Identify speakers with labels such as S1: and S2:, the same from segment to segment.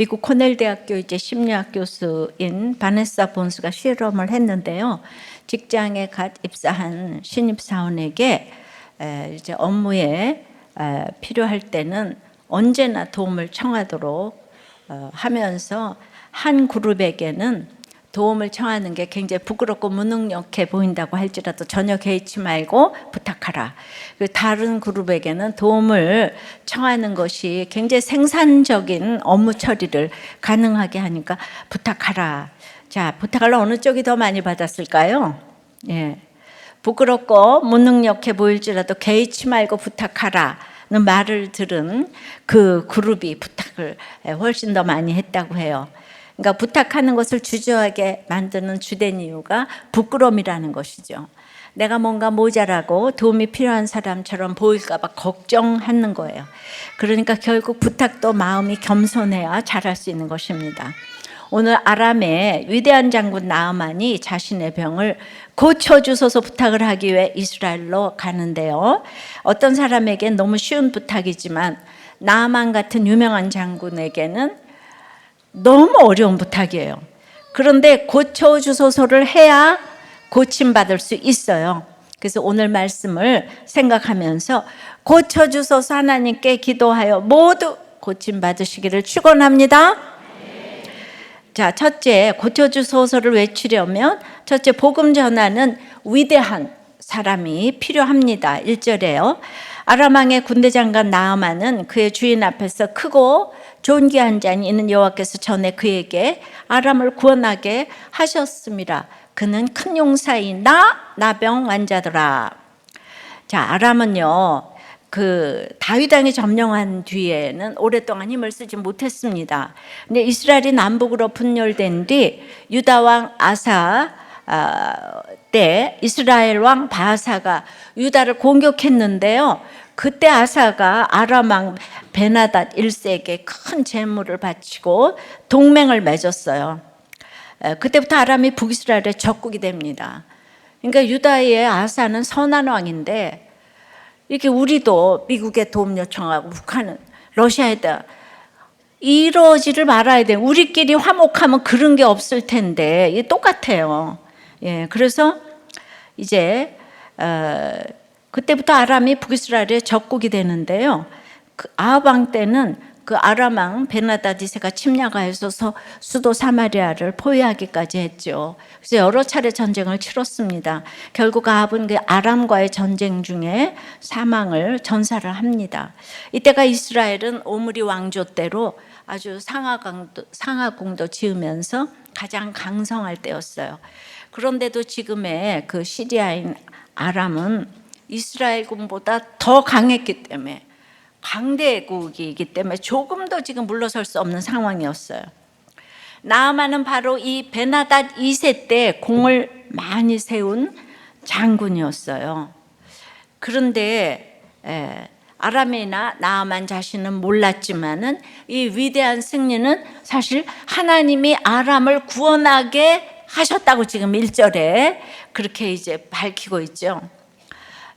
S1: 미국 코넬 대학교 이제 심리학 교수인 바네사 본스가 실험을 했는데요. 직장에 갓 입사한 신입사원에게 이제 업무에 필요할 때는 언제나 도움을 청하도록 하면서 한 그룹에게는 도움을 청하는 게 굉장히 부끄럽고 무능력해 보인다고 할지라도 전혀 개의치 말고 부탁하라. 다른 그룹에게는 도움을 청하는 것이 굉장히 생산적인 업무 처리를 가능하게 하니까 부탁하라. 자, 부탁을 어느 쪽이 더 많이 받았을까요? 예. 부끄럽고 무능력해 보일지라도 개의치 말고 부탁하라는 말을 들은 그 그룹이 부탁을 훨씬 더 많이 했다고 해요. 그러니까 부탁하는 것을 주저하게 만드는 주된 이유가 부끄러움이라는 것이죠. 내가 뭔가 모자라고 도움이 필요한 사람처럼 보일까 봐 걱정하는 거예요. 그러니까 결국 부탁도 마음이 겸손해야 잘할 수 있는 것입니다. 오늘 아람의 위대한 장군 나아만이 자신의 병을 고쳐주소서 부탁을 하기 위해 이스라엘로 가는데요. 어떤 사람에겐 너무 쉬운 부탁이지만 나아만 같은 유명한 장군에게는 너무 어려운 부탁이에요. 그런데 고쳐주소서를 해야 고침받을 수 있어요. 그래서 오늘 말씀을 생각하면서 고쳐주소서 하나님께 기도하여 모두 고침받으시기를 축원합니다. 자, 첫째, 고쳐주소서를 외치려면 첫째, 복음 전하는 위대한 사람이 필요합니다. 1절에요. 아람 왕의 군대 장관 나아만은 그의 주인 앞에서 크고 존귀한 자니 이는 여호와께서 전에 그에게 아람을 구원하게 하셨습니다. 그는 큰 용사이나 나병 환자더라. 자, 아람은요, 다윗 왕이 점령한 뒤에는 오랫동안 힘을 쓰지 못했습니다. 근데 이스라엘이 남북으로 분열된 뒤 유다 왕 아사 때 이스라엘 왕 바사가 유다를 공격했는데요. 그때 아사가 아람 왕 베나닷 1세에게 큰 재물을 바치고 동맹을 맺었어요. 그때부터 아람이 북이스라엘의 적국이 됩니다. 그러니까 유다의 아사는 선한 왕인데 이렇게 우리도 미국에 도움 요청하고 북한은 러시아에다 이러지를 말아야 돼. 우리끼리 화목하면 그런 게 없을 텐데 이게 똑같아요. 예, 그래서 이제 그때부터 아람이 북이스라엘의 적국이 되는데요. 아합 왕 때는 그 아람 왕 베나닷 2세가 침략하여서 수도 사마리아를 포위하기까지 했죠. 그래서 여러 차례 전쟁을 치렀습니다. 결국 아합은 그 아람과의 전쟁 중에 사망을 전사를 합니다. 이때가 이스라엘은 오므리 왕조 때로 아주 상하궁도 지으면서 가장 강성할 때였어요. 그런데도 지금의 그 시리아인 아람은 이스라엘군보다 더 강했기 때문에 강대국이기 때문에 조금도 지금 물러설 수 없는 상황이었어요. 나아만은 바로 이 베나닷 2세 때 공을 많이 세운 장군이었어요. 그런데 아람이나 나아만 자신은 몰랐지만은 이 위대한 승리는 사실 하나님이 아람을 구원하게 하셨다고 지금 1절에 그렇게 이제 밝히고 있죠.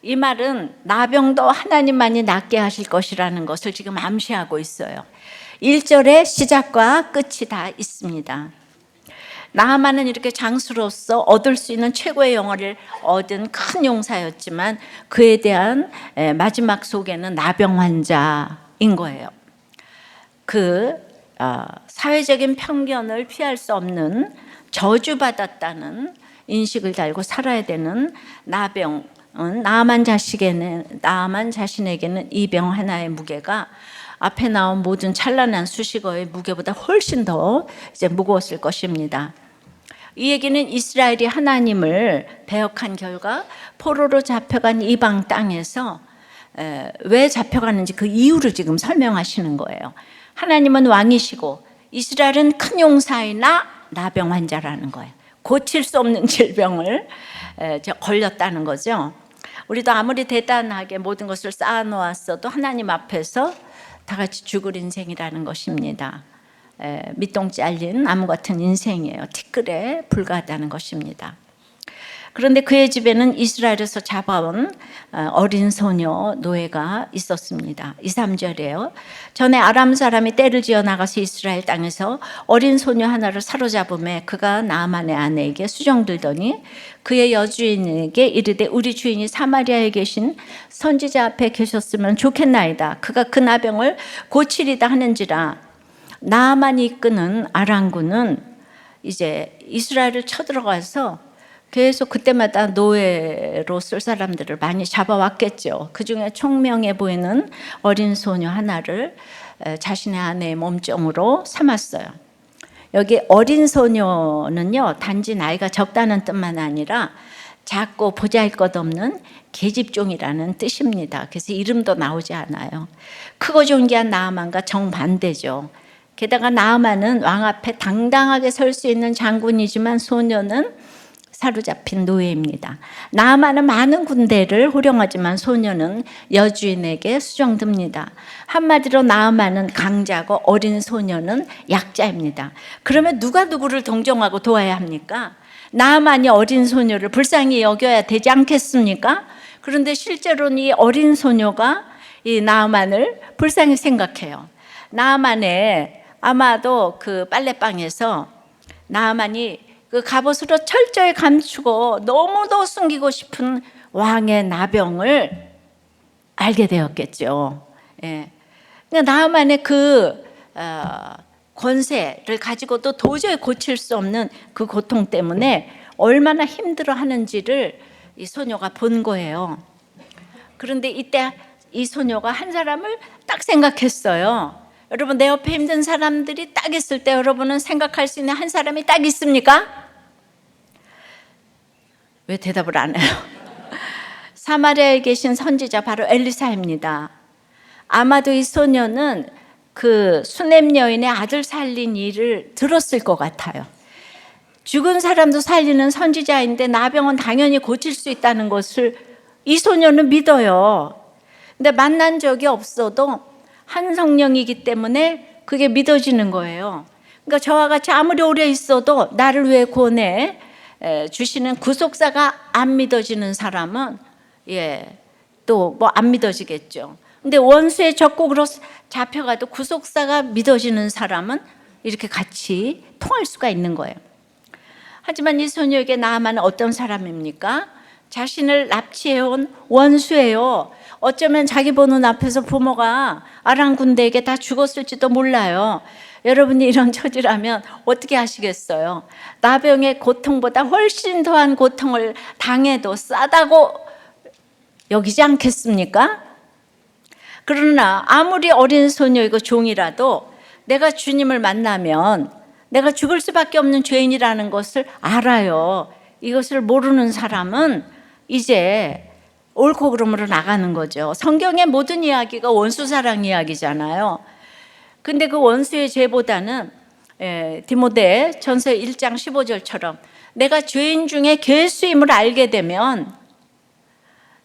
S1: 이 말은 나병도 하나님만이 낫게 하실 것이라는 것을 지금 암시하고 있어요. 1절의 시작과 끝이 다 있습니다. 나아만은 이렇게 장수로서 얻을 수 있는 최고의 영화를 얻은 큰 용사였지만 그에 대한 마지막 속에는 나병 환자인 거예요. 사회적인 편견을 피할 수 없는 저주받았다는 인식을 달고 살아야 되는 나병 나아만 자신에게는 이 병 하나의 무게가 앞에 나온 모든 찬란한 수식어의 무게보다 훨씬 더 이제 무거웠을 것입니다. 이 얘기는 이스라엘이 하나님을 배역한 결과 포로로 잡혀간 이방 땅에서 왜 잡혀가는지 그 이유를 지금 설명하시는 거예요. 하나님은 왕이시고 이스라엘은 큰 용사이나 나병 환자라는 거예요. 고칠 수 없는 질병을 걸렸다는 거죠. 우리도 아무리 대단하게 모든 것을 쌓아놓았어도 하나님 앞에서 다 같이 죽을 인생이라는 것입니다. 밑동 잘린 나무 같은 인생이에요. 티끌에 불과하다는 것입니다. 그런데 그의 집에는 이스라엘에서 잡아온 어린 소녀 노예가 있었습니다. 2, 3절이에요. 전에 아람 사람이 떼를 지어 나가서 이스라엘 땅에서 어린 소녀 하나를 사로잡음에 그가 나아만의 아내에게 수정들더니 그의 여주인에게 이르되 우리 주인이 사마리아에 계신 선지자 앞에 계셨으면 좋겠나이다. 그가 그 나병을 고치리다 하는지라. 나아만이 이끄는 아람군은 이제 이스라엘을 쳐들어가서 계속 그때마다 노예로 쓸 사람들을 많이 잡아왔겠죠. 그중에 총명해 보이는 어린 소녀 하나를 자신의 아내의 몸종으로 삼았어요. 여기 어린 소녀는요, 단지 나이가 적다는 뜻만 아니라 작고 보잘것없는 계집종이라는 뜻입니다. 그래서 이름도 나오지 않아요. 크고 존귀한 나아만과 정반대죠. 게다가 나아만은 왕 앞에 당당하게 설 수 있는 장군이지만 소녀는 사로잡힌 노예입니다. 나아만은 많은 군대를 호령하지만 소녀는 여주인에게 수정됩니다. 한마디로 나아만은 강자고 어린 소녀는 약자입니다. 그러면 누가 누구를 동정하고 도와야 합니까? 나아만이 어린 소녀를 불쌍히 여겨야 되지 않겠습니까? 그런데 실제로는 이 어린 소녀가 이 나아만을 불쌍히 생각해요. 나아만의 아마도 그 빨래방에서 나아만이 그 갑옷으로 철저히 감추고 너무도 숨기고 싶은 왕의 나병을 알게 되었겠죠. 예. 나아만의 그 권세를 가지고도 도저히 고칠 수 없는 그 고통 때문에 얼마나 힘들어 하는지를 이 소녀가 본 거예요. 그런데 이때 이 소녀가 한 사람을 딱 생각했어요. 여러분, 내 옆에 힘든 사람들이 딱 있을 때 여러분은 생각할 수 있는 한 사람이 딱 있습니까? 왜 대답을 안 해요? 사마리아에 계신 선지자 바로 엘리사입니다. 아마도 이 소녀는 그 수넴 여인의 아들 살린 일을 들었을 것 같아요. 죽은 사람도 살리는 선지자인데 나병은 당연히 고칠 수 있다는 것을 이 소녀는 믿어요. 근데 만난 적이 없어도 한 성령이기 때문에 그게 믿어지는 거예요. 그러니까 저와 같이 아무리 오래 있어도 나를 위해 구원해 주시는 구속사가 안 믿어지는 사람은 또 뭐 안 믿어지겠죠. 근데 원수의 적국으로 잡혀가도 구속사가 믿어지는 사람은 이렇게 같이 통할 수가 있는 거예요. 하지만 이 소녀에게 나아만은 어떤 사람입니까? 자신을 납치해온 원수예요. 어쩌면 자기 보는 앞에서 부모가 아람 군대에게 다 죽었을지도 몰라요. 여러분이 이런 처지라면 어떻게 하시겠어요? 나병의 고통보다 훨씬 더한 고통을 당해도 싸다고 여기지 않겠습니까? 그러나 아무리 어린 소녀이고 종이라도 내가 주님을 만나면 내가 죽을 수밖에 없는 죄인이라는 것을 알아요. 이것을 모르는 사람은 이제 옳고 그름으로 나가는 거죠. 성경의 모든 이야기가 원수 사랑 이야기잖아요. 근데 그 원수의 죄보다는 디모데 전서 1장 15절처럼 내가 죄인 중에 괴수임을 알게 되면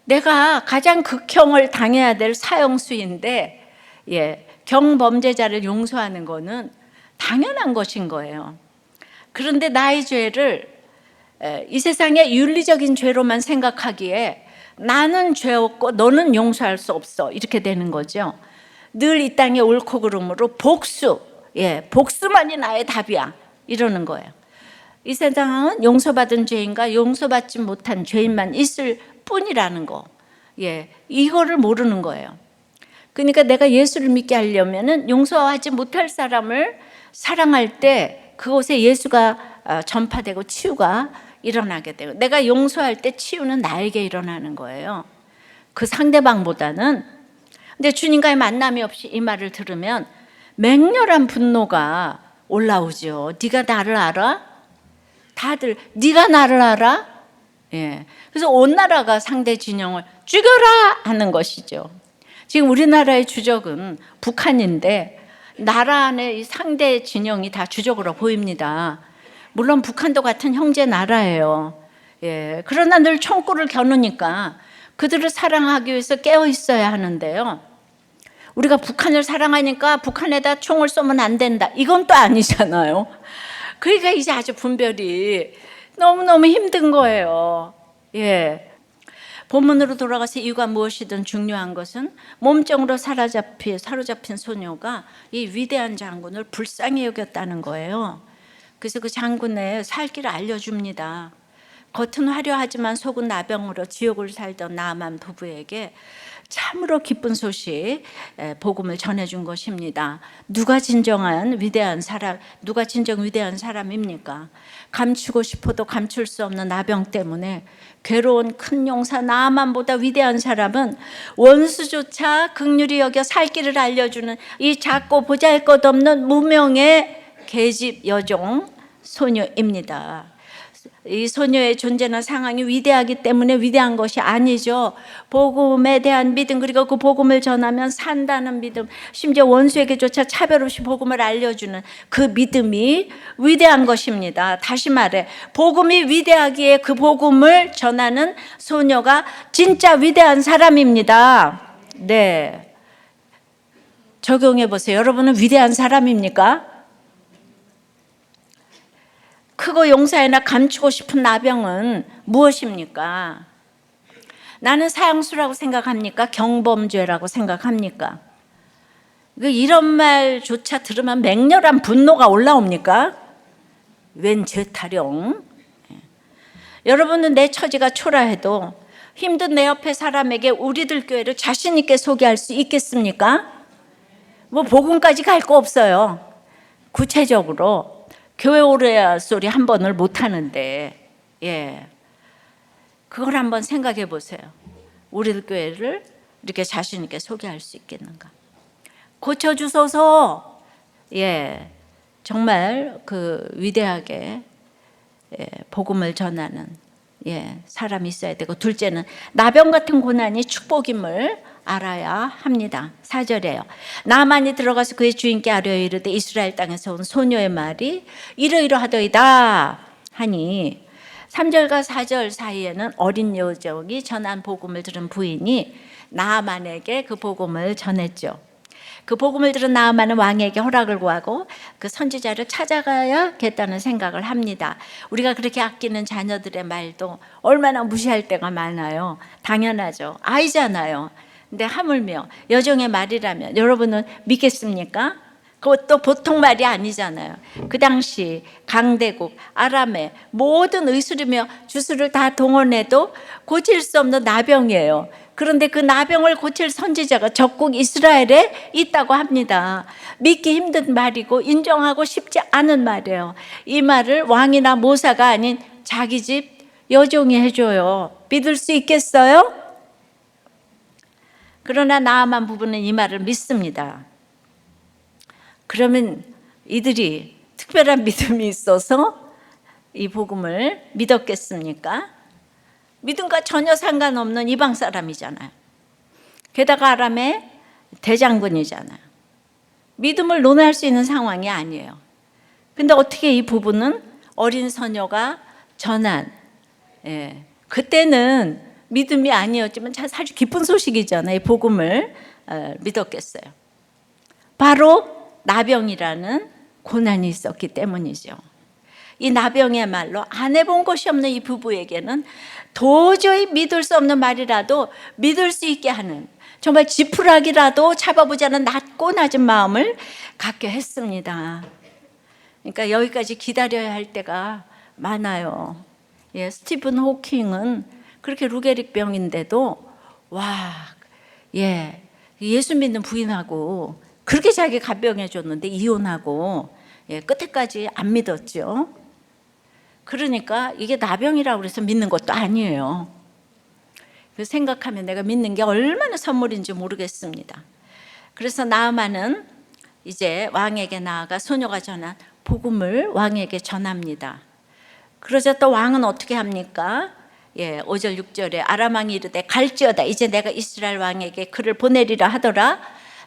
S1: 내가 가장 극형을 당해야 될 사형수인데 경범죄자를 용서하는 거는 당연한 것인 거예요. 그런데 나의 죄를 이 세상의 윤리적인 죄로만 생각하기에 나는 죄 없고 너는 용서할 수 없어 이렇게 되는 거죠. 늘 이 땅의 옳고 그름으로 복수만이 나의 답이야 이러는 거예요. 이 세상은 용서받은 죄인과 용서받지 못한 죄인만 있을 뿐이라는 거, 이거를 모르는 거예요. 그러니까 내가 예수를 믿게 하려면은 용서하지 못할 사람을 사랑할 때 그곳에 예수가 전파되고 치유가 일어나게 되고, 내가 용서할 때 치유는 나에게 일어나는 거예요. 그 상대방보다는. 근데 주님과의 만남이 없이 이 말을 들으면 맹렬한 분노가 올라오죠. 네가 나를 알아? 다들 네가 나를 알아? 그래서 온 나라가 상대 진영을 죽여라 하는 것이죠. 지금 우리나라의 주적은 북한인데 나라 안에 이 상대 진영이 다 주적으로 보입니다. 물론 북한도 같은 형제 나라예요. 그러나 늘 총구를 겨누니까 그들을 사랑하기 위해서 깨어 있어야 하는데요. 우리가 북한을 사랑하니까 북한에다 총을 쏘면 안 된다. 이건 또 아니잖아요. 그러니까 이제 아주 분별이 너무너무 힘든 거예요. 예. 본문으로 돌아가서 이유가 무엇이든 중요한 것은 몸종으로 사로잡힌 소녀가 이 위대한 장군을 불쌍히 여겼다는 거예요. 그래서 그 장군의 살 길을 알려줍니다. 겉은 화려하지만 속은 나병으로 지옥을 살던 나아만 부부에게 참으로 기쁜 소식, 복음을 전해준 것입니다. 누가 진정 위대한 사람입니까? 감추고 싶어도 감출 수 없는 나병 때문에 괴로운 큰 용사 나아만보다 위대한 사람은 원수조차 긍휼히 여겨 살 길을 알려주는 이 작고 보잘것없는 무명의 계집 여종 소녀입니다. 이 소녀의 존재나 상황이 위대하기 때문에 위대한 것이 아니죠. 복음에 대한 믿음, 그리고 그 복음을 전하면 산다는 믿음, 심지어 원수에게조차 차별 없이 복음을 알려주는 그 믿음이 위대한 것입니다. 다시 말해, 복음이 위대하기에 그 복음을 전하는 소녀가 진짜 위대한 사람입니다. 네, 적용해 보세요. 여러분은 위대한 사람입니까? 크고 용사이나 감추고 싶은 나병은 무엇입니까? 나는 사형수라고 생각합니까? 경범죄라고 생각합니까? 이런 말조차 들으면 맹렬한 분노가 올라옵니까? 웬 죄타령? 여러분은 내 처지가 초라해도 힘든 내 옆에 사람에게 우리들 교회를 자신 있게 소개할 수 있겠습니까? 뭐 복음까지 갈 거 없어요. 구체적으로 교회 오래 소리 한 번을 못 하는데, 그걸 한번 생각해 보세요. 우리들 교회를 이렇게 자신 있게 소개할 수 있겠는가? 고쳐주소서. 정말 그 위대하게 복음을 전하는 사람이 있어야 되고, 둘째는 나병 같은 고난이 축복임을 알아야 합니다. 4절에요. 나만이 들어가서 그의 주인께 아뢰어 이르되 이스라엘 땅에서 온 소녀의 말이 이러이러하더이다 하니, 3절과 4절 사이에는 어린 여종이 전한 복음을 들은 부인이 나아만에게 그 복음을 전했죠. 그 복음을 들은 나아만은 왕에게 허락을 구하고 그 선지자를 찾아가야겠다는 생각을 합니다. 우리가 그렇게 아끼는 자녀들의 말도 얼마나 무시할 때가 많아요. 당연하죠. 아이잖아요. 근데 하물며 여종의 말이라면 여러분은 믿겠습니까? 그것도 보통 말이 아니잖아요. 그 당시 강대국 아람의 모든 의술이며 주술을 다 동원해도 고칠 수 없는 나병이에요. 그런데 그 나병을 고칠 선지자가 적국 이스라엘에 있다고 합니다. 믿기 힘든 말이고 인정하고 싶지 않은 말이에요. 이 말을 왕이나 모사가 아닌 자기 집 여종이 해줘요. 믿을 수 있겠어요? 그러나 나아만 부부는 이 말을 믿습니다. 그러면 이들이 특별한 믿음이 있어서 이 복음을 믿었겠습니까? 믿음과 전혀 상관없는 이방 사람이잖아요. 게다가 아람의 대장군이잖아요. 믿음을 논할 수 있는 상황이 아니에요. 근데 어떻게 이 부부는 어린 소녀가 전한, 그때는 믿음이 아니었지만 사실 기쁜 소식이잖아요. 이 복음을 믿었겠어요. 바로 나병이라는 고난이 있었기 때문이죠. 이 나병이야말로 안 해본 것이 없는 이 부부에게는 도저히 믿을 수 없는 말이라도 믿을 수 있게 하는, 정말 지푸라기라도 잡아보자는 낮고 낮은 마음을 갖게 했습니다. 그러니까 여기까지 기다려야 할 때가 많아요. 스티븐 호킹은 그렇게 루게릭 병인데도 예수 믿는 부인하고 그렇게 자기 간병해 줬는데 이혼하고 끝에까지 안 믿었죠. 그러니까 이게 나병이라고 해서 믿는 것도 아니에요. 그래서 생각하면 내가 믿는 게 얼마나 선물인지 모르겠습니다. 그래서 나아만은 이제 왕에게 나아가 소녀가 전한 복음을 왕에게 전합니다. 그러자 또 왕은 어떻게 합니까? 5절 6절에 아람 왕이 이르되 갈지어다 이제 내가 이스라엘 왕에게 그를 보내리라 하더라.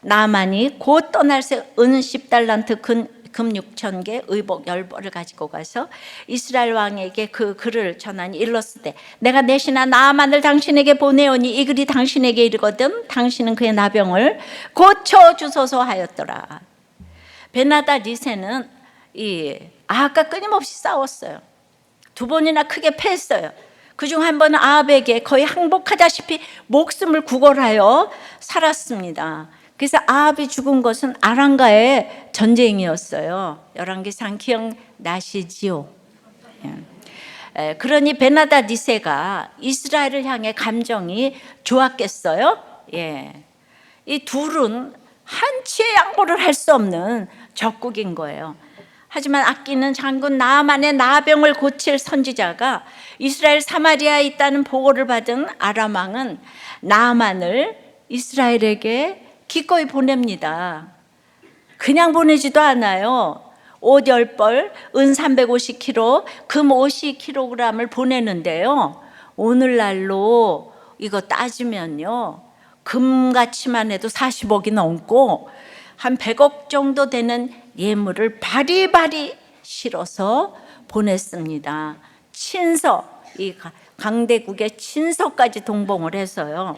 S1: 나아만이 곧 떠날 새 은 10달란트 금 6,000개 의복 10벌을 가지고 가서 이스라엘 왕에게 그 글을 전하니 일렀을 때 내가 내 신하 나아만을 당신에게 보내오니 이 글이 당신에게 이르거든 당신은 그의 나병을 고쳐주소서 하였더라. 베나다 리세는 아합과 끊임없이 싸웠어요. 2번이나 크게 패했어요. 그중 한 번은 아합에게 거의 항복하다시피 목숨을 구걸하여 살았습니다. 그래서 아합이 죽은 것은 아람과의 전쟁이었어요. 열왕기상 기억나시지요? 그러니 베나다 니세가 이스라엘을 향해 감정이 좋았겠어요? 예. 이 둘은 한치의 양보를 할 수 없는 적국인 거예요. 하지만 아끼는 장군 나아만의 나병을 고칠 선지자가 이스라엘 사마리아에 있다는 보고를 받은 아람 왕은 나아만을 이스라엘에게 기꺼이 보냅니다. 그냥 보내지도 않아요. 옷 10벌, 은 350kg, 금 50kg을 보내는데요. 오늘날로 이거 따지면요, 금가치만 해도 40억이 넘고 한 100억 정도 되는 예물을 바리바리 실어서 보냈습니다. 친서, 이 강대국의 친서까지 동봉을 해서요.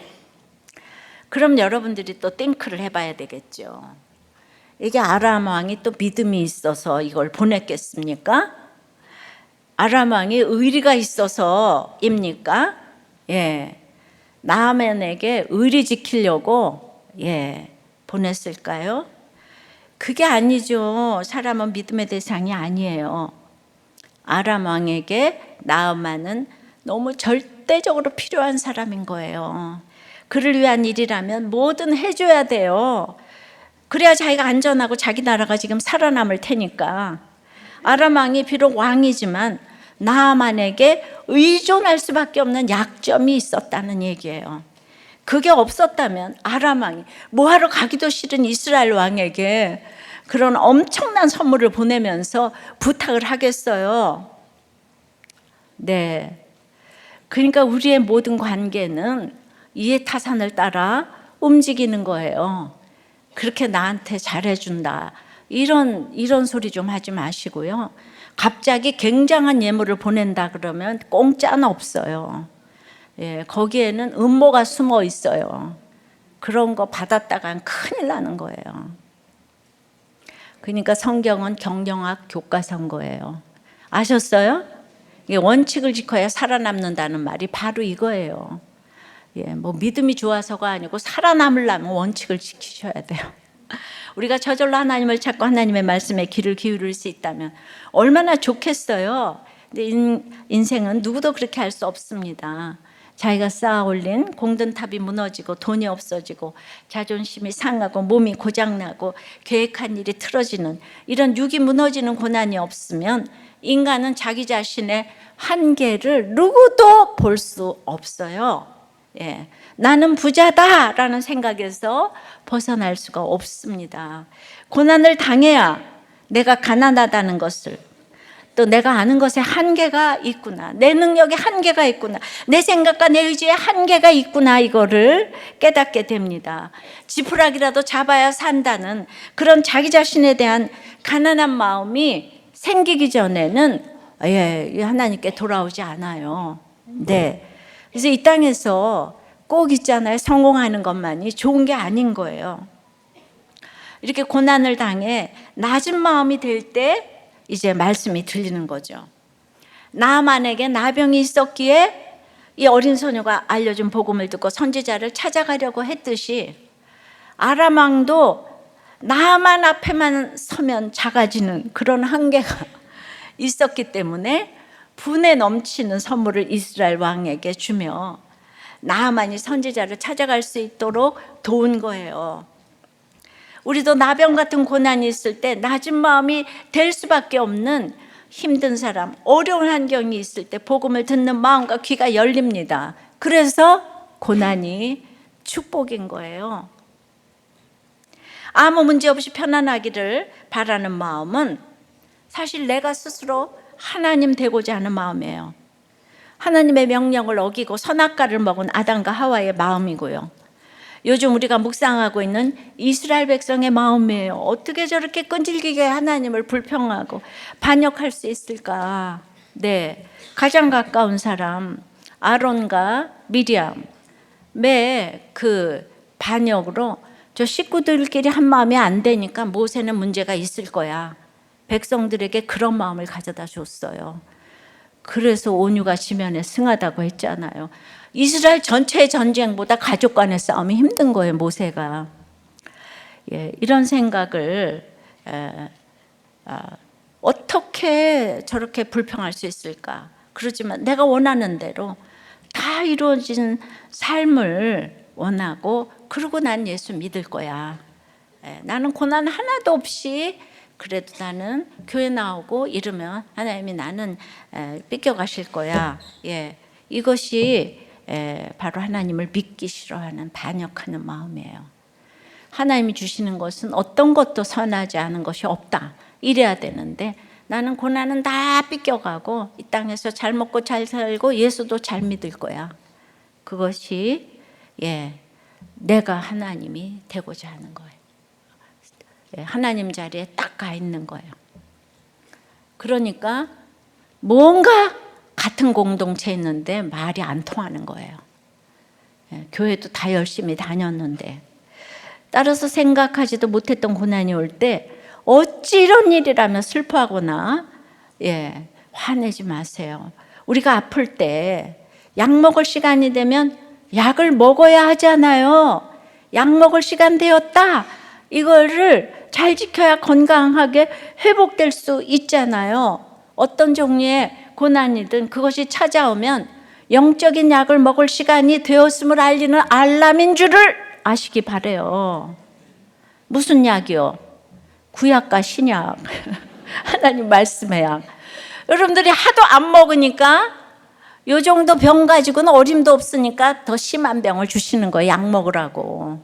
S1: 그럼 여러분들이 또 띵크를 해봐야 되겠죠. 이게 아람 왕이 또 믿음이 있어서 이걸 보냈겠습니까? 아람 왕이 의리가 있어서입니까? 예, 나아만에게 의리 지키려고 보냈을까요? 그게 아니죠. 사람은 믿음의 대상이 아니에요. 아람 왕에게 나아만은 너무 절대적으로 필요한 사람인 거예요. 그를 위한 일이라면 뭐든 해줘야 돼요. 그래야 자기가 안전하고 자기 나라가 지금 살아남을 테니까. 아람 왕이 비록 왕이지만 나아만에게 의존할 수밖에 없는 약점이 있었다는 얘기예요. 그게 없었다면 아람 왕이 뭐하러 가기도 싫은 이스라엘 왕에게 그런 엄청난 선물을 보내면서 부탁을 하겠어요. 네. 그러니까 우리의 모든 관계는 이해타산을 따라 움직이는 거예요. 그렇게 나한테 잘해준다, 이런 소리 좀 하지 마시고요. 갑자기 굉장한 예물을 보낸다 그러면 공짜는 없어요. 예, 거기에는 음모가 숨어 있어요. 그런 거 받았다간 큰일 나는 거예요. 그러니까 성경은 경영학 교과서인 거예요. 아셨어요? 이게 원칙을 지켜야 살아남는다는 말이 바로 이거예요. 예, 뭐 믿음이 좋아서가 아니고 살아남으려면 원칙을 지키셔야 돼요. 우리가 저절로 하나님을 찾고 하나님의 말씀에 귀를 기울일 수 있다면 얼마나 좋겠어요. 근데 인생은 누구도 그렇게 할 수 없습니다. 자기가 쌓아 올린 공든탑이 무너지고 돈이 없어지고 자존심이 상하고 몸이 고장나고 계획한 일이 틀어지는 이런 육이 무너지는 고난이 없으면 인간은 자기 자신의 한계를 누구도 볼 수 없어요. 예, 나는 부자다라는 생각에서 벗어날 수가 없습니다. 고난을 당해야 내가 가난하다는 것을, 또 내가 아는 것에 한계가 있구나, 내 능력에 한계가 있구나, 내 생각과 내 의지에 한계가 있구나, 이거를 깨닫게 됩니다. 지푸라기라도 잡아야 산다는 그런 자기 자신에 대한 가난한 마음이 생기기 전에는 하나님께 돌아오지 않아요. 네. 그래서 이 땅에서 꼭 있잖아요. 성공하는 것만이 좋은 게 아닌 거예요. 이렇게 고난을 당해 낮은 마음이 될 때 이제 말씀이 들리는 거죠. 나아만에게 나병이 있었기에 이 어린 소녀가 알려준 복음을 듣고 선지자를 찾아가려고 했듯이 아람 왕도 나아만 앞에만 서면 작아지는 그런 한계가 있었기 때문에 분에 넘치는 선물을 이스라엘 왕에게 주며 나아만이 선지자를 찾아갈 수 있도록 도운 거예요. 우리도 나병 같은 고난이 있을 때 낮은 마음이 될 수밖에 없는 힘든 사람, 어려운 환경이 있을 때 복음을 듣는 마음과 귀가 열립니다. 그래서 고난이 축복인 거예요. 아무 문제 없이 편안하기를 바라는 마음은 사실 내가 스스로 하나님 되고자 하는 마음이에요. 하나님의 명령을 어기고 선악과를 먹은 아담과 하와의 마음이고요. 요즘 우리가 묵상하고 있는 이스라엘 백성의 마음이에요. 어떻게 저렇게 끈질기게 하나님을 불평하고 반역할 수 있을까? 네, 가장 가까운 사람 아론과 미리암의 그 반역으로 저 식구들끼리 한 마음이 안 되니까 모세는 문제가 있을 거야. 백성들에게 그런 마음을 가져다 줬어요. 그래서 온유가 지면에 승하다고 했잖아요. 이스라엘 전체의 전쟁보다 가족 간의 싸움이 힘든 거예요, 모세가. 이런 생각을 어떻게 저렇게 불평할 수 있을까? 그러지만 내가 원하는 대로 다 이루어진 삶을 원하고, 그러고 난 예수 믿을 거야. 나는 고난 하나도 없이, 그래도 나는 교회 나오고 이러면 하나님이 나는 삐껴가실 거야. 이것이 바로 하나님을 믿기 싫어하는, 반역하는 마음이에요. 하나님이 주시는 것은 어떤 것도 선하지 않은 것이 없다, 이래야 되는데, 나는 고난은 다 삐껴가고 이 땅에서 잘 먹고 잘 살고 예수도 잘 믿을 거야. 그것이 내가 하나님이 되고자 하는 거예요. 하나님 자리에 딱 가 있는 거예요. 그러니까 뭔가 같은 공동체에 있는데 말이 안 통하는 거예요. 교회도 다 열심히 다녔는데. 따라서 생각하지도 못했던 고난이 올 때 어찌 이런 일이라며 슬퍼하거나 화내지 마세요. 우리가 아플 때 약 먹을 시간이 되면 약을 먹어야 하잖아요. 약 먹을 시간 되었다, 이거를 잘 지켜야 건강하게 회복될 수 있잖아요. 어떤 종류의 고난이든 그것이 찾아오면 영적인 약을 먹을 시간이 되었음을 알리는 알람인 줄을 아시기 바래요. 무슨 약이요? 구약과 신약, 하나님 말씀의 약. 여러분들이 하도 안 먹으니까 요 정도 병 가지고는 어림도 없으니까 더 심한 병을 주시는 거예요, 약 먹으라고.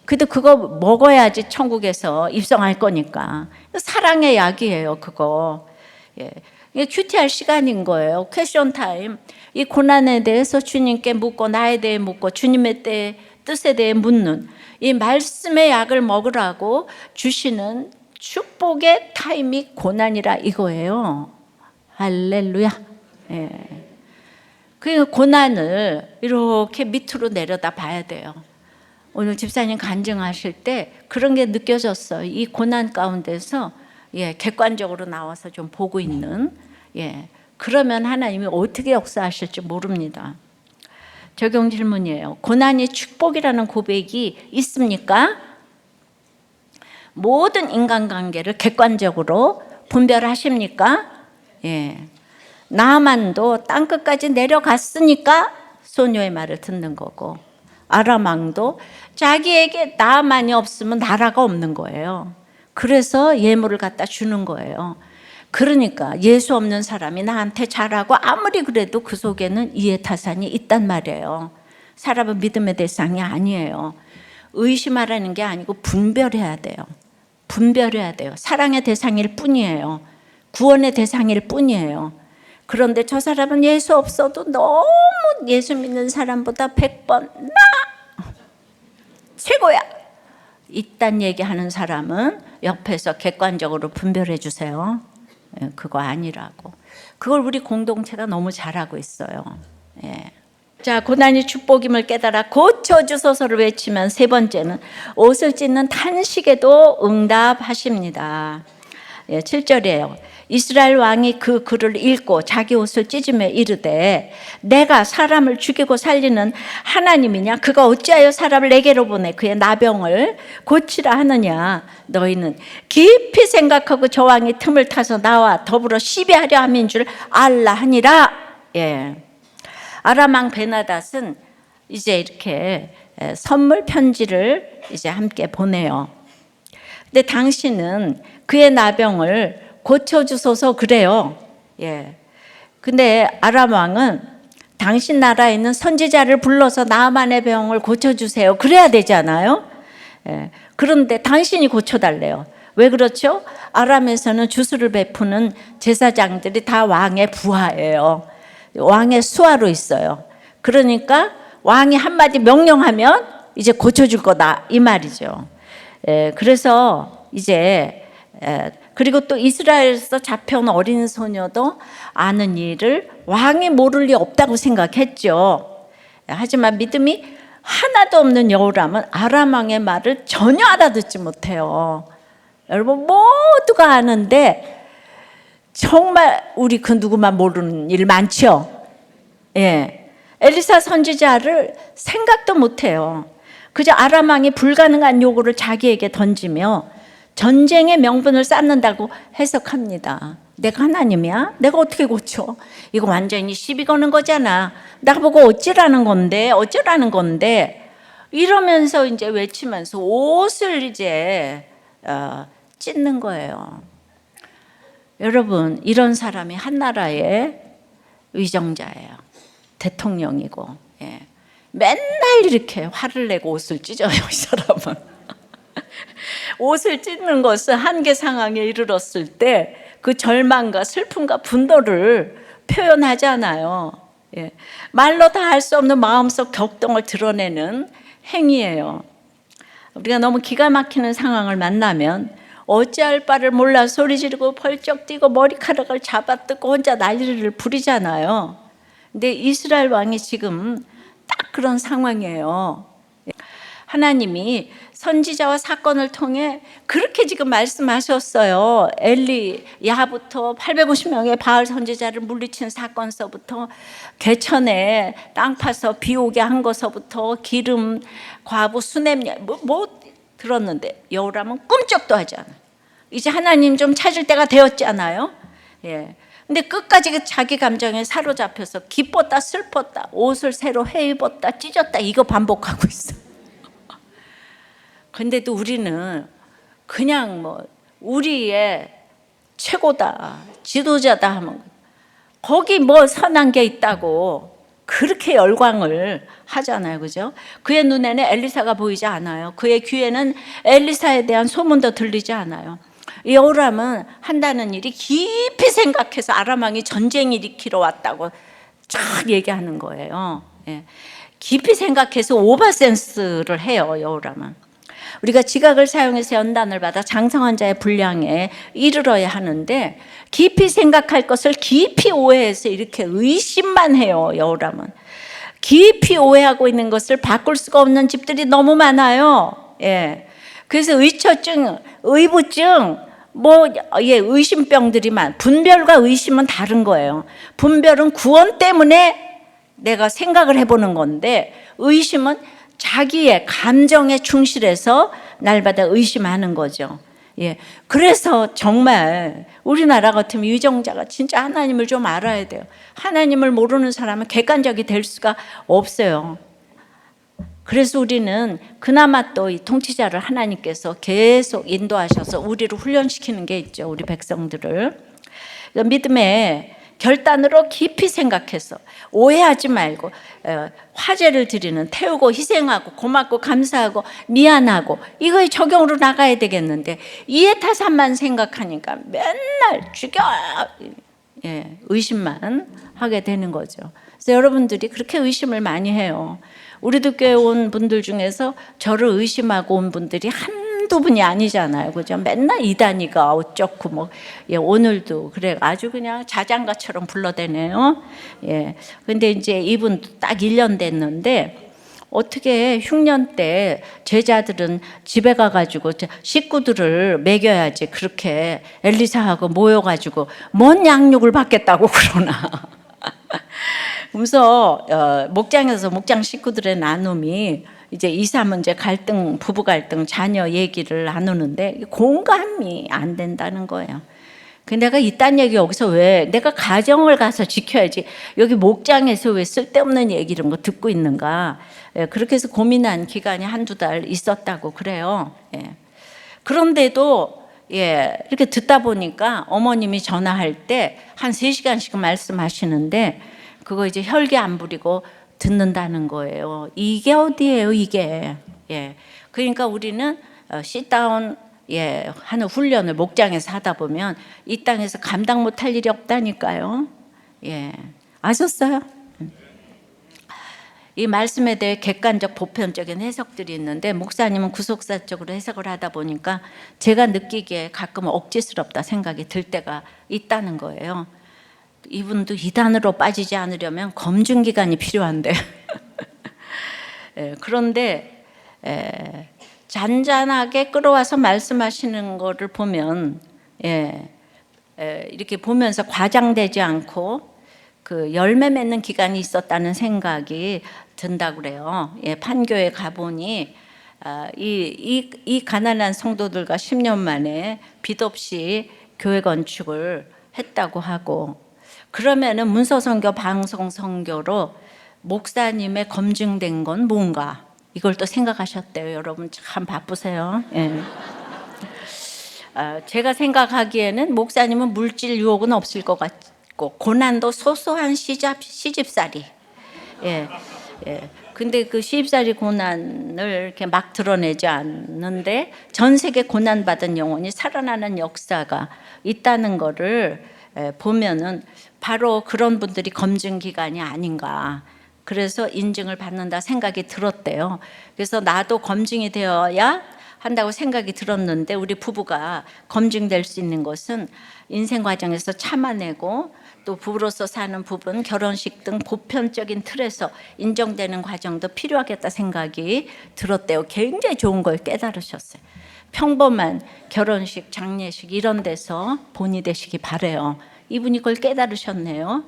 S1: 근데 그거 먹어야지 천국에서 입성할 거니까. 사랑의 약이에요, 그거. 이게 큐티할 시간인 거예요. 퀘션 타임. 이 고난에 대해서 주님께 묻고, 나에 대해 묻고, 주님의 뜻에 대해 묻는, 이 말씀의 약을 먹으라고 주시는 축복의 타임이 고난이라 이거예요. 할렐루야. 그 고난을 이렇게 밑으로 내려다 봐야 돼요. 오늘 집사님 간증하실 때 그런 게 느껴졌어요. 이 고난 가운데서 객관적으로 나와서 좀 보고 있는, 그러면 하나님이 어떻게 역사하실지 모릅니다. 적용 질문이에요. 고난이 축복이라는 고백이 있습니까? 모든 인간관계를 객관적으로 분별하십니까? 나만도 땅끝까지 내려갔으니까 소녀의 말을 듣는 거고, 아람 왕도 자기에게 나만이 없으면 나라가 없는 거예요. 그래서 예물을 갖다 주는 거예요. 그러니까 예수 없는 사람이 나한테 잘하고 아무리 그래도 그 속에는 이해타산이 있단 말이에요. 사람은 믿음의 대상이 아니에요. 의심하라는 게 아니고 분별해야 돼요. 분별해야 돼요. 사랑의 대상일 뿐이에요. 구원의 대상일 뿐이에요. 그런데 저 사람은 예수 없어도 너무 예수 믿는 사람보다 100번 나 최고야, 이딴 얘기하는 사람은 옆에서 객관적으로 분별해 주세요. 그거 아니라고. 그걸 우리 공동체가 너무 잘하고 있어요. 자, 고난이 축복임을 깨달아 고쳐주소서를 외치면, 세 번째는 옷을 찢는 탄식에도 응답하십니다. 7절이에요. 이스라엘 왕이 그 글을 읽고 자기 옷을 찢으며 이르되, 내가 사람을 죽이고 살리는 하나님이냐? 그가 어찌하여 사람을 내게로 보내 그의 나병을 고치라 하느냐? 너희는 깊이 생각하고 저 왕이 틈을 타서 나와 더불어 시비하려 함인 줄 알라 하니라. 아람 왕 베나닷은 이제 이렇게 선물 편지를 이제 함께 보내요. 근데 당신은 그의 나병을 고쳐주소서 그래요. 근데 아람 왕은 당신 나라에 있는 선지자를 불러서 나만의 병을 고쳐주세요, 그래야 되잖아요. 그런데 당신이 고쳐달래요. 왜 그렇죠? 아람에서는 주술을 베푸는 제사장들이 다 왕의 부하예요. 왕의 수하로 있어요. 그러니까 왕이 한마디 명령하면 이제 고쳐줄 거다, 이 말이죠. 그래서 이제 그리고 또 이스라엘에서 잡혀온 어린 소녀도 아는 일을 왕이 모를 리 없다고 생각했죠. 하지만 믿음이 하나도 없는 여호람은 아람 왕의 말을 전혀 알아듣지 못해요. 여러분 모두가 아는데 저 정말 우리 그 누구만 모르는 일 많죠. 예, 엘리사 선지자를 생각도 못해요. 그저 아람 왕이 불가능한 요구를 자기에게 던지며 전쟁의 명분을 쌓는다고 해석합니다. 내가 하나님이야? 내가 어떻게 고쳐? 이거 완전히 시비 거는 거잖아. 나보고 어찌라는 건데 이러면서 이제 외치면서 옷을 이제 찢는 거예요. 여러분, 이런 사람이 한 나라의 위정자예요. 대통령이고, 예. 맨날 이렇게 화를 내고 옷을 찢어요, 이 사람은. 옷을 찢는 것은 한계 상황에 이르렀을 때 그 절망과 슬픔과 분노를 표현하잖아요. 예. 말로 다 할 수 없는 마음속 격동을 드러내는 행위예요. 우리가 너무 기가 막히는 상황을 만나면 어찌할 바를 몰라 소리 지르고 벌쩍 뛰고 머리카락을 잡아뜯고 혼자 난리를 부리잖아요. 근데 이스라엘 왕이 지금 딱 그런 상황이에요. 하나님이 선지자와 사건을 통해 그렇게 지금 말씀하셨어요. 엘리야부터 850명의 바알 선지자를 물리친 사건서부터 개천에 땅 파서 비 오게 한 것서부터 기름, 과부, 수냄 뭐 들었는데 여호람은 꿈쩍도 하지 않아요. 이제 하나님 좀 찾을 때가 되었잖아요. 예. 근데 끝까지 자기 감정에 사로잡혀서 기뻤다 슬펐다 옷을 새로 해입었다 찢었다 이거 반복하고 있어. 근데도 우리는 그냥 뭐 우리의 최고다 지도자다 하면 거기 뭐 선한 게 있다고 그렇게 열광을 하잖아요. 그죠? 그의 눈에는 엘리사가 보이지 않아요. 그의 귀에는 엘리사에 대한 소문도 들리지 않아요. 여호람은 한다는 일이 깊이 생각해서 아람 왕이 전쟁 일으키러 왔다고 쫙 얘기하는 거예요. 예. 깊이 생각해서 오버센스를 해요. 여호람은. 우리가 지각을 사용해서 연단을 받아 장성한 자의 분량에 이르러야 하는데 깊이 생각할 것을 깊이 오해해서 이렇게 의심만 해요. 여호람은 깊이 오해하고 있는 것을 바꿀 수가 없는 집들이 너무 많아요. 예. 그래서 의처증, 의부증, 의심병들이 분별과 의심은 다른 거예요. 분별은 구원 때문에 내가 생각을 해보는 건데 의심은 자기의 감정에 충실해서 날마다 의심하는 거죠. 예. 그래서 정말 우리나라 같으면 위정자가 진짜 하나님을 좀 알아야 돼요. 하나님을 모르는 사람은 객관적이 될 수가 없어요. 그래서 우리는 그나마 또 이 통치자를 하나님께서 계속 인도하셔서 우리를 훈련시키는 게 있죠. 우리 백성들을. 믿음의 결단으로 깊이 생각해서 오해하지 말고 화제를 드리는 태우고 희생하고 고맙고 감사하고 미안하고 이거에 적용으로 나가야 되겠는데 이해타산만 생각하니까 맨날 죽여 의심만 하게 되는 거죠. 그래서 여러분들이 그렇게 의심을 많이 해요. 우리도 교회 온 분들 중에서 저를 의심하고 온 분들이 한두 분이 아니잖아요. 그죠? 맨날 이단이가 어쩌고 오늘도 그래 아주 그냥 자장가처럼 불러대네요. 예. 근데 이제 이분도 딱 1년 됐는데 어떻게 흉년 때 제자들은 집에 가가지고 식구들을 먹여야지 그렇게 엘리사하고 모여가지고 뭔 양육을 받겠다고 그러나. 그래서 목장에서 목장 식구들의 나눔이 이제 이사 문제 갈등, 부부 갈등, 자녀 얘기를 나누는데 공감이 안 된다는 거예요. 근데 내가 이딴 얘기 여기서 왜 내가 가정을 가서 지켜야지 여기 목장에서 왜 쓸데없는 얘기 이런 거 듣고 있는가. 그렇게 해서 고민한 기간이 한두 달 있었다고 그래요. 그런데도 이렇게 듣다 보니까 어머님이 전화할 때 한 3시간씩 말씀하시는데 그거 이제 혈기 안 부리고 듣는다는 거예요. 이게 어디예요, 이게. 그러니까 우리는 sit-down 하는 훈련을 목장에서 하다 보면 이 땅에서 감당 못할 일이 없다니까요. 아셨어요? 이 말씀에 대해 객관적 보편적인 해석들이 있는데 목사님은 구속사적으로 해석을 하다 보니까 제가 느끼기에 가끔은 억지스럽다 생각이 들 때가 있다는 거예요. 이분도 이단으로 빠지지 않으려면 검증기간이 필요한데 그런데 잔잔하게 끌어와서 말씀하시는 거를 보면 이렇게 보면서 과장되지 않고 그 열매 맺는 기간이 있었다는 생각이 든다고 그래요. 예, 판교에 가보니 이 가난한 성도들과 10년 만에 빚 없이 교회 건축을 했다고 하고, 그러면은 문서선교 방송선교로 목사님의 검증된 건 뭔가, 이걸 또 생각하셨대요. 여러분 참 바쁘세요. 예. 제가 생각하기에는 목사님은 물질 유혹은 없을 것 같고, 고난도 소소한 시집살이. 예, 예. 근데 그 시집살이 고난을 이렇게 막 드러내지 않는데 전 세계 고난받은 영혼이 살아나는 역사가 있다는 거를 보면은 바로 그런 분들이 검증 기간이 아닌가. 그래서 인증을 받는다 생각이 들었대요. 그래서 나도 검증이 되어야 한다고 생각이 들었는데, 우리 부부가 검증될 수 있는 것은 인생 과정에서 참아내고, 또 부부로서 사는 부분, 결혼식 등 보편적인 틀에서 인정되는 과정도 필요하겠다 생각이 들었대요. 굉장히 좋은 걸 깨달으셨어요. 평범한 결혼식, 장례식 이런 데서 본이 되시기 바래요. 이분이 그걸 깨달으셨네요.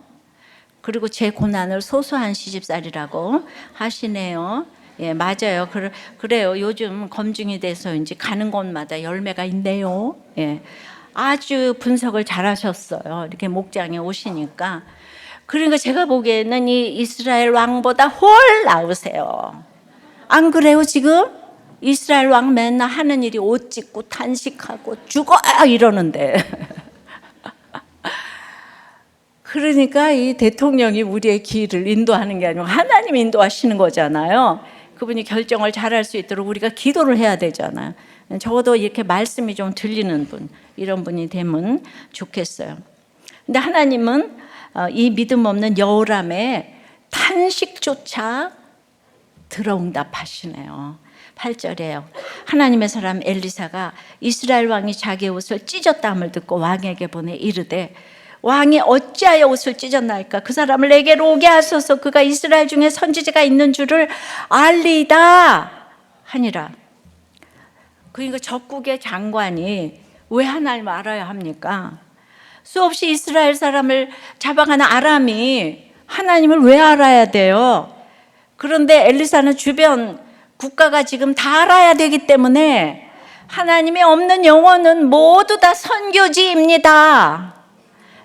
S1: 그리고 제 고난을 소소한 시집살이라고 하시네요. 예, 맞아요. 그래요. 요즘 검증이 돼서 이제 가는 곳마다 열매가 있네요. 예. 아주 분석을 잘 하셨어요. 이렇게 목장에 오시니까. 그러니까 제가 보기에는 이 이스라엘 왕보다 훨 나으세요. 안 그래요, 지금? 이스라엘 왕 맨날 하는 일이 옷 찢고 탄식하고 죽어! 이러는데. 그러니까 이 대통령이 우리의 길을 인도하는 게 아니고 하나님이 인도하시는 거잖아요. 그분이 결정을 잘할 수 있도록 우리가 기도를 해야 되잖아요. 적어도 이렇게 말씀이 좀 들리는 분, 이런 분이 되면 좋겠어요. 근데 하나님은 이 믿음 없는 여호람의 탄식조차 들어응답하시네요. 8절에요. 하나님의 사람 엘리사가 이스라엘 왕이 자기의 옷을 찢었다함을 듣고 왕에게 보내 이르되, 왕이 어찌하여 옷을 찢었나이까? 그 사람을 내게로 오게 하소서. 그가 이스라엘 중에 선지자가 있는 줄을 알리이다 하니라. 그러니까 적국의 장관이 왜 하나님을 알아야 합니까? 수없이 이스라엘 사람을 잡아가는 아람이 하나님을 왜 알아야 돼요? 그런데 엘리사는 주변 국가가 지금 다 알아야 되기 때문에 하나님이 없는 영혼은 모두 다 선교지입니다.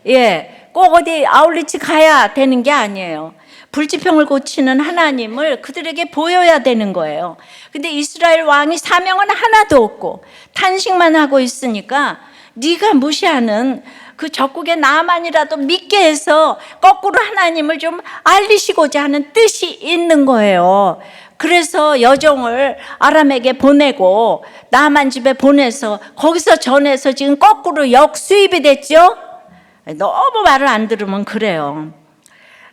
S1: 예, 꼭 어디 아울리치 가야 되는 게 아니에요. 불지평을 고치는 하나님을 그들에게 보여야 되는 거예요. 근데 이스라엘 왕이 사명은 하나도 없고 탄식만 하고 있으니까 네가 무시하는 그 적국의 나만이라도 믿게 해서 거꾸로 하나님을 좀 알리시고자 하는 뜻이 있는 거예요. 그래서 여종을 아람에게 보내고 나만 집에 보내서 거기서 전해서 지금 거꾸로 역수입이 됐죠. 너무 말을 안 들으면 그래요.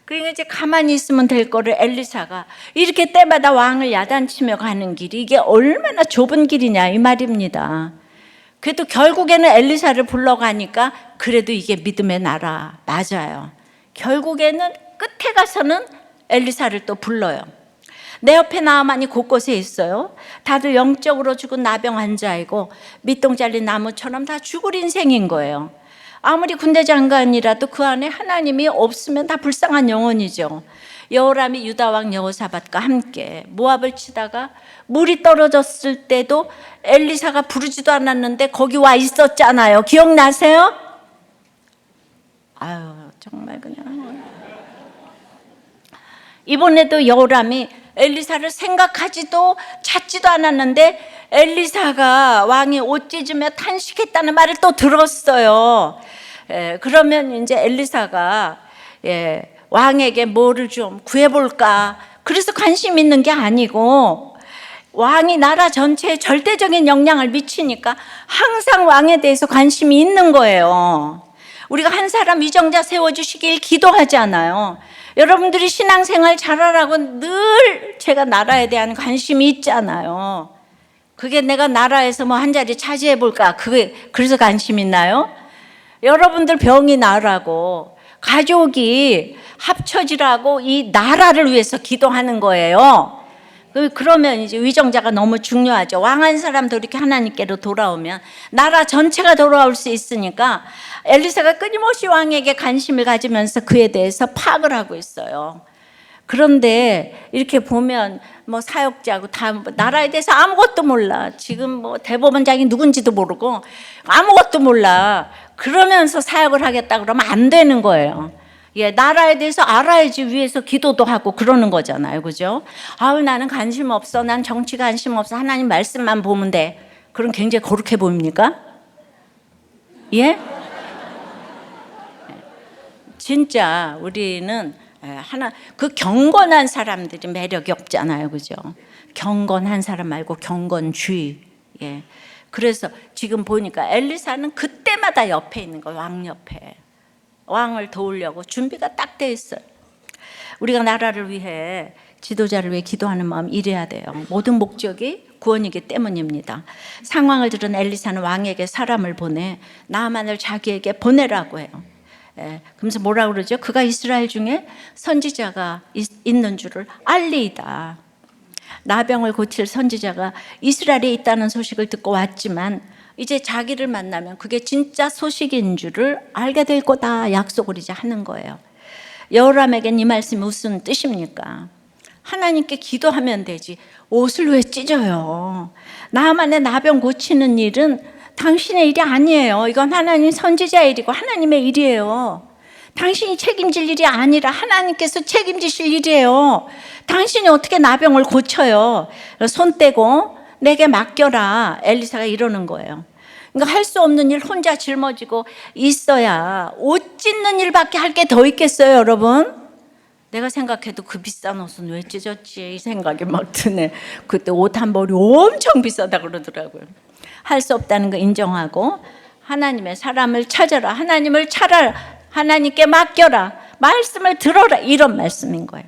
S1: 그러니까 이제 가만히 있으면 될 거를 엘리사가 이렇게 때마다 왕을 야단치며 가는 길이 이게 얼마나 좁은 길이냐 이 말입니다. 그래도 결국에는 엘리사를 불러가니까 그래도 이게 믿음의 나라 맞아요. 결국에는 끝에 가서는 엘리사를 또 불러요. 내 옆에 나아만이 곳곳에 있어요. 다들 영적으로 죽은 나병 환자이고 밑동 잘린 나무처럼 다 죽을 인생인 거예요. 아무리 군대 장관이라도 그 안에 하나님이 없으면 다 불쌍한 영혼이죠. 여호람이 유다왕 여호사밧과 함께 모압을 치다가 물이 떨어졌을 때도 엘리사가 부르지도 않았는데 거기 와 있었잖아요. 기억나세요? 아유 정말 그냥. 이번에도 여호람이 엘리사를 생각하지도 찾지도 않았는데 엘리사가 왕이 옷 찢으며 탄식했다는 말을 또 들었어요. 그러면 이제 엘리사가 왕에게 뭐를 좀 구해볼까? 그래서 관심 있는 게 아니고 왕이 나라 전체에 절대적인 영향을 미치니까 항상 왕에 대해서 관심이 있는 거예요. 우리가 한 사람 위정자 세워주시길 기도하잖아요. 여러분들이 신앙생활 잘하라고 늘 제가 나라에 대한 관심이 있잖아요. 그게 내가 나라에서 뭐 한 자리 차지해 볼까? 그게 그래서 관심 있나요? 여러분들 병이 나으라고 가족이 합쳐지라고 이 나라를 위해서 기도하는 거예요. 그러면 이제 위정자가 너무 중요하죠. 왕한 사람도 이렇게 하나님께로 돌아오면 나라 전체가 돌아올 수 있으니까 엘리사가 끊임없이 왕에게 관심을 가지면서 그에 대해서 파악을 하고 있어요. 그런데 이렇게 보면 뭐 사역자고 다 나라에 대해서 아무것도 몰라. 지금 뭐 대법원장이 누군지도 모르고 아무것도 몰라. 그러면서 사역을 하겠다 그러면 안 되는 거예요. 예, 나라에 대해서 알아야지 위에서 기도도 하고 그러는 거잖아요. 그죠? 아우, 나는 관심 없어. 난 정치 관심 없어. 하나님 말씀만 보면 돼. 그럼 굉장히 거룩해 보입니까? 예? 진짜 우리는 그 경건한 사람들이 매력이 없잖아요. 그죠? 경건한 사람 말고 경건주의. 예. 그래서 지금 보니까 엘리사는 그때마다 옆에 있는 거예요. 왕 옆에. 왕을 도우려고 준비가 딱 돼 있어요. 우리가 나라를 위해, 지도자를 위해 기도하는 마음 이래야 돼요. 모든 목적이 구원이기 때문입니다. 상황을 들은 엘리사는 왕에게 사람을 보내 나만을 자기에게 보내라고 해요. 예, 그러면서 뭐라 그러죠? 그가 이스라엘 중에 선지자가 있는 줄을 알리이다. 나병을 고칠 선지자가 이스라엘에 있다는 소식을 듣고 왔지만 이제 자기를 만나면 그게 진짜 소식인 줄을 알게 될 거다 약속을 이제 하는 거예요. 여호람에겐 이 말씀이 무슨 뜻입니까? 하나님께 기도하면 되지 옷을 왜 찢어요? 나만의 나병 고치는 일은 당신의 일이 아니에요. 이건 하나님 선지자의 일이고 하나님의 일이에요. 당신이 책임질 일이 아니라 하나님께서 책임지실 일이에요. 당신이 어떻게 나병을 고쳐요? 손 떼고 내게 맡겨라. 엘리사가 이러는 거예요. 그러니까 할 수 없는 일 혼자 짊어지고 있어야 옷 찢는 일밖에 할 게 더 있겠어요, 여러분? 내가 생각해도 그 비싼 옷은 왜 찢었지? 이 생각이 막 드네. 그때 옷 한 벌이 엄청 비싸다 그러더라고요. 할 수 없다는 거 인정하고 하나님의 사람을 찾아라. 하나님을 찾아라. 하나님께 맡겨라. 말씀을 들어라. 이런 말씀인 거예요.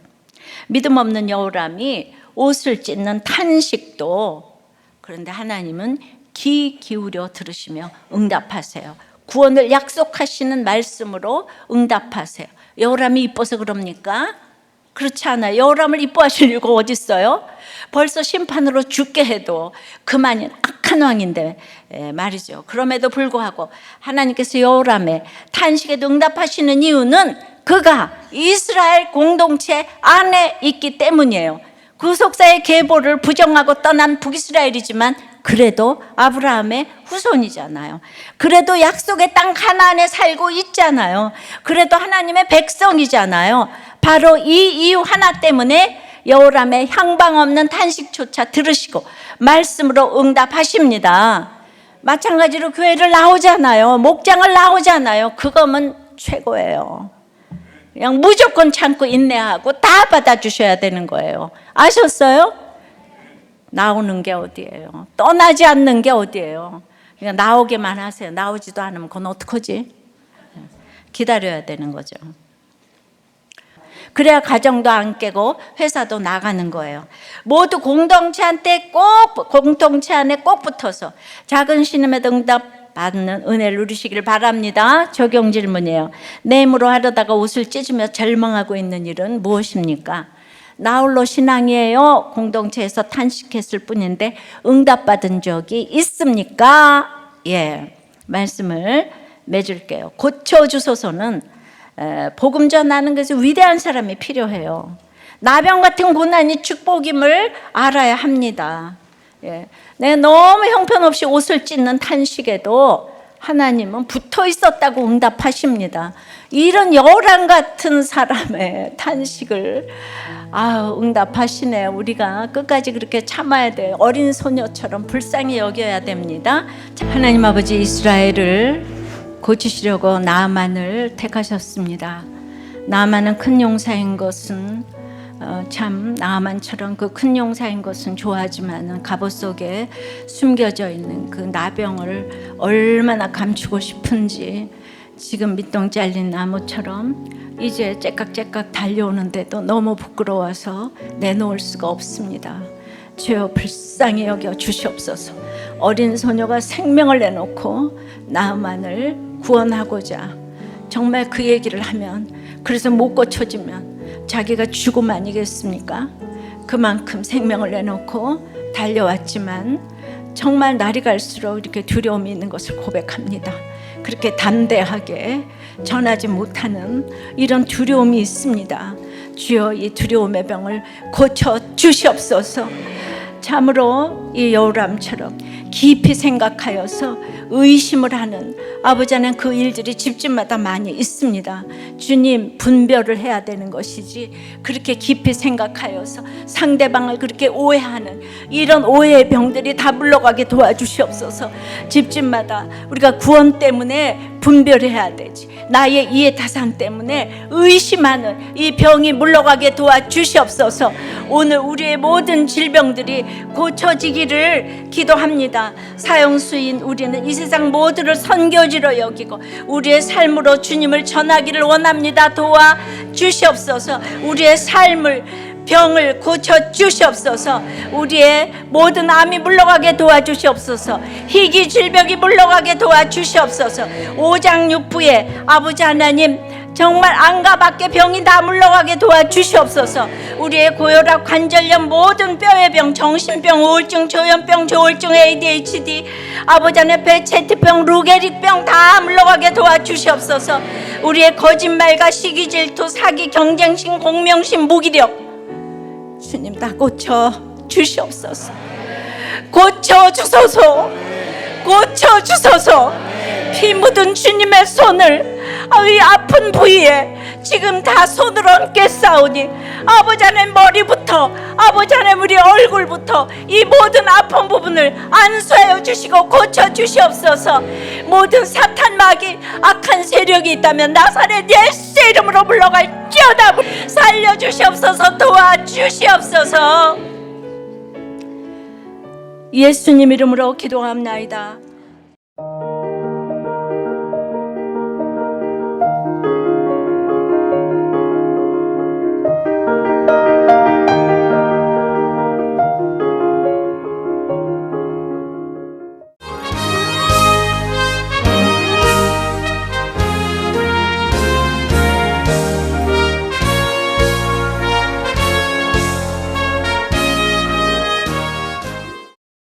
S1: 믿음 없는 여호람이 옷을 찢는 탄식도, 그런데 하나님은 귀 기울여 들으시며 응답하세요. 구원을 약속하시는 말씀으로 응답하세요. 여호람이 이뻐서 그럽니까? 그렇지 않아요. 여호람을 이뻐하실 이유가 어디 있어요? 벌써 심판으로 죽게 해도 그만인 악한 왕인데 말이죠. 그럼에도 불구하고 하나님께서 여호람의 탄식에도 응답하시는 이유는 그가 이스라엘 공동체 안에 있기 때문이에요. 구속사의 계보를 부정하고 떠난 북이스라엘이지만 그래도 아브라함의 후손이잖아요. 그래도 약속의 땅 가나안에 살고 있잖아요. 그래도 하나님의 백성이잖아요. 바로 이 이유 하나 때문에 여호람의 향방 없는 탄식조차 들으시고 말씀으로 응답하십니다. 마찬가지로 교회를 나오잖아요. 목장을 나오잖아요. 그거면 최고예요. 그냥 무조건 참고 인내하고 다 받아주셔야 되는 거예요. 아셨어요? 나오는 게 어디예요? 떠나지 않는 게 어디예요? 그러니까 나오기만 하세요. 나오지도 않으면 그건 어떡하지? 기다려야 되는 거죠. 그래야 가정도 안 깨고 회사도 나가는 거예요. 모두 공동체 안에 꼭 붙어서 작은 신음에도 응답 받는 은혜를 누리시길 바랍니다. 적용 질문이에요. 내 힘으로 하려다가 옷을 찢으며 절망하고 있는 일은 무엇입니까? 나 홀로 신앙이에요. 공동체에서 탄식했을 뿐인데 응답받은 적이 있습니까? 예, 말씀을 맺을게요. 고쳐주소서는 복음 전하는 것에 위대한 사람이 필요해요. 나병 같은 고난이 축복임을 알아야 합니다. 예, 내가 너무 형편없이 옷을 찢는 탄식에도 하나님은 붙어 있었다고 응답하십니다. 이런 여호람 같은 사람의 탄식을 응답하시네요. 우리가 끝까지 그렇게 참아야 돼요. 어린 소녀처럼 불쌍히 여겨야 됩니다. 하나님 아버지, 이스라엘을 고치시려고 나아만을 택하셨습니다. 나아만은 큰 용사인 것은 참 나아만처럼 그 큰 용사인 것은 좋아하지만 갑옷 속에 숨겨져 있는 그 나병을 얼마나 감추고 싶은지 지금 밑동 잘린 나무처럼 이제 째깍째깍 달려오는데도 너무 부끄러워서 내놓을 수가 없습니다. 주여 불쌍히 여겨 주시옵소서. 어린 소녀가 생명을 내놓고 나아만을 구원하고자 정말 그 얘기를 하면, 그래서 못 고쳐지면 자기가 죽음 아니겠습니까? 그만큼 생명을 내놓고 달려왔지만 정말 날이 갈수록 이렇게 두려움이 있는 것을 고백합니다. 그렇게 담대하게 전하지 못하는 이런 두려움이 있습니다. 주여, 이 두려움의 병을 고쳐 주시옵소서. 참으로 이 여호람처럼 깊이 생각하여서 의심을 하는 아버지 하나님, 그 일들이 집집마다 많이 있습니다. 주님, 분별을 해야 되는 것이지 그렇게 깊이 생각하여서 상대방을 그렇게 오해하는 이런 오해의 병들이 다 물러가게 도와주시옵소서. 집집마다 우리가 구원 때문에 분별해야 되지, 나의 이해타산 때문에 의심하는 이 병이 물러가게 도와주시옵소서. 오늘 우리의 모든 질병들이 고쳐지기를 기도합니다. 사형수인 우리는 이 세상 모두를 선교지로 여기고 우리의 삶으로 주님을 전하기를 원합니다. 도와주시옵소서. 우리의 삶을, 병을 고쳐 주시옵소서. 우리의 모든 암이 물러가게 도와주시옵소서. 희귀 질병이 물러가게 도와주시옵소서. 오장육부에 아버지 하나님, 정말 안과 밖의 병이 다 물러가게 도와주시옵소서. 우리의 고혈압, 관절염, 모든 뼈의 병, 정신병, 우울증, 조현병, 조울증, ADHD, 아버지 하나님, 베체트병, 루게릭병 다 물러가게 도와주시옵소서. 우리의 거짓말과 시기, 질투, 사기, 경쟁심, 공명심, 무기력, 주님 다 고쳐 주시옵소서. 고쳐 주소서. 고쳐 주소서. 피 묻은 주님의 손을 이 아픈 부위에 지금 다 손을 얹게 싸우니 아버지 하나님, 머리부터 아버지 하나님, 우리 얼굴부터 이 모든 아픈 부분을 안수하여 주시고 고쳐 주시옵소서. 모든 사탄, 마귀, 악한 세력이 있다면 나사렛 예수의 이름으로 물러갈지어다. 살려주시옵소서. 도와주시옵소서. 예수님 이름으로 기도합나이다.